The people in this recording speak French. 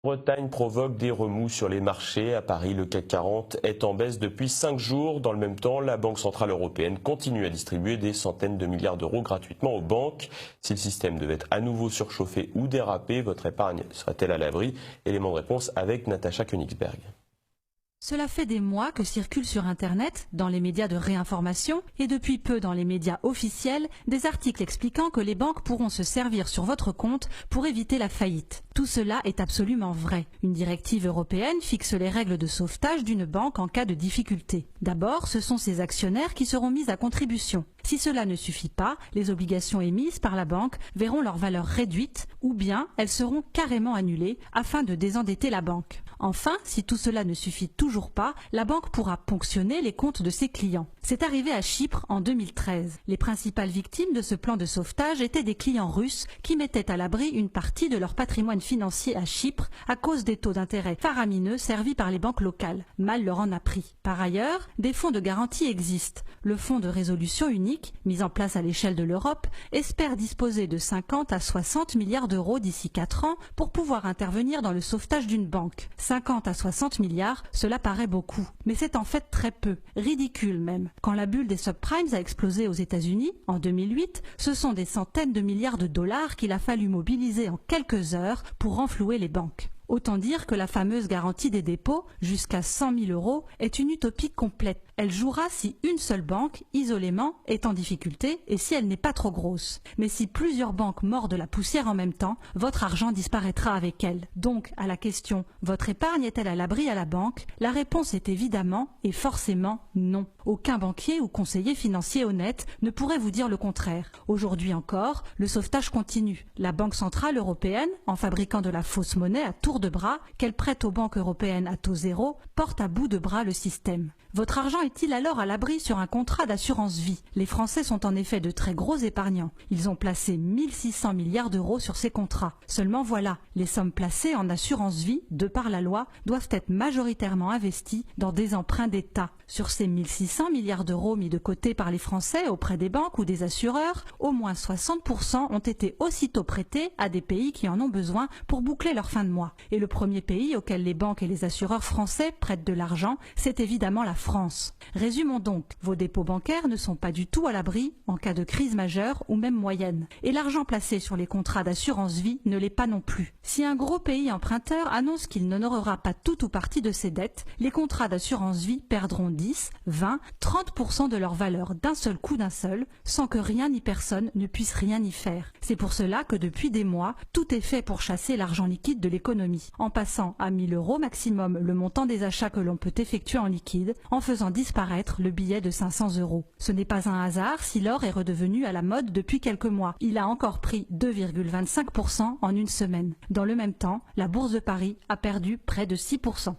Bretagne provoque des remous sur les marchés. À Paris, le CAC 40 est en baisse depuis 5 jours. Dans le même temps, la Banque centrale européenne continue à distribuer des centaines de milliards d'euros gratuitement aux banques. Si le système devait à nouveau surchauffer ou déraper, votre épargne serait-elle à l'abri? Élément de réponse avec Natacha Königsberg. Cela fait des mois que circulent sur Internet, dans les médias de réinformation et depuis peu dans les médias officiels, des articles expliquant que les banques pourront se servir sur votre compte pour éviter la faillite. Tout cela est absolument vrai. Une directive européenne fixe les règles de sauvetage d'une banque en cas de difficulté. D'abord, ce sont ses actionnaires qui seront mis à contribution. Si cela ne suffit pas, les obligations émises par la banque verront leur valeur réduite ou bien elles seront carrément annulées afin de désendetter la banque. Enfin, si tout cela ne suffit toujours pas, la banque pourra ponctionner les comptes de ses clients. C'est arrivé à Chypre en 2013. Les principales victimes de ce plan de sauvetage étaient des clients russes qui mettaient à l'abri une partie de leur patrimoine financier à Chypre à cause des taux d'intérêt faramineux servis par les banques locales. Mal leur en a pris. Par ailleurs, des fonds de garantie existent. Le fonds de résolution unique, mis en place à l'échelle de l'Europe, espère disposer de 50 à 60 milliards d'euros d'ici 4 ans pour pouvoir intervenir dans le sauvetage d'une banque. 50 à 60 milliards, cela paraît beaucoup. Mais c'est en fait très peu, ridicule même. Quand la bulle des subprimes a explosé aux États-Unis, en 2008, ce sont des centaines de milliards de dollars qu'il a fallu mobiliser en quelques heures pour renflouer les banques. Autant dire que la fameuse garantie des dépôts, jusqu'à 100 000 euros, est une utopie complète. Elle jouera si une seule banque, isolément, est en difficulté et si elle n'est pas trop grosse. Mais si plusieurs banques mordent la poussière en même temps, votre argent disparaîtra avec elle. Donc, à la question « Votre épargne est-elle à l'abri à la banque ?», la réponse est évidemment et forcément non. Aucun banquier ou conseiller financier honnête ne pourrait vous dire le contraire. Aujourd'hui encore, le sauvetage continue. La Banque centrale européenne, en fabriquant de la fausse monnaie à tour de bras, qu'elle prête aux banques européennes à taux zéro, porte à bout de bras le système. Votre argent est-il alors à l'abri sur un contrat d'assurance vie? Les Français sont en effet de très gros épargnants. Ils ont placé 1600 milliards d'euros sur ces contrats. Seulement voilà, les sommes placées en assurance vie, de par la loi, doivent être majoritairement investies dans des emprunts d'État. Sur ces 1600 milliards d'euros mis de côté par les Français auprès des banques ou des assureurs, au moins 60% ont été aussitôt prêtés à des pays qui en ont besoin pour boucler leur fin de mois. Et le premier pays auquel les banques et les assureurs français prêtent de l'argent, c'est évidemment la France. Résumons donc, vos dépôts bancaires ne sont pas du tout à l'abri en cas de crise majeure ou même moyenne. Et l'argent placé sur les contrats d'assurance vie ne l'est pas non plus. Si un gros pays emprunteur annonce qu'il n'honorera pas tout ou partie de ses dettes, les contrats d'assurance vie perdront 10, 20, 30% de leur valeur d'un seul coup sans que rien ni personne ne puisse rien y faire. C'est pour cela que depuis des mois, tout est fait pour chasser l'argent liquide de l'économie, en passant à 1 000 euros maximum le montant des achats que l'on peut effectuer en liquide, en faisant disparaître le billet de 500 euros. Ce n'est pas un hasard si l'or est redevenu à la mode depuis quelques mois. Il a encore pris 2,25% en une semaine. Dans le même temps, la bourse de Paris a perdu près de 6%.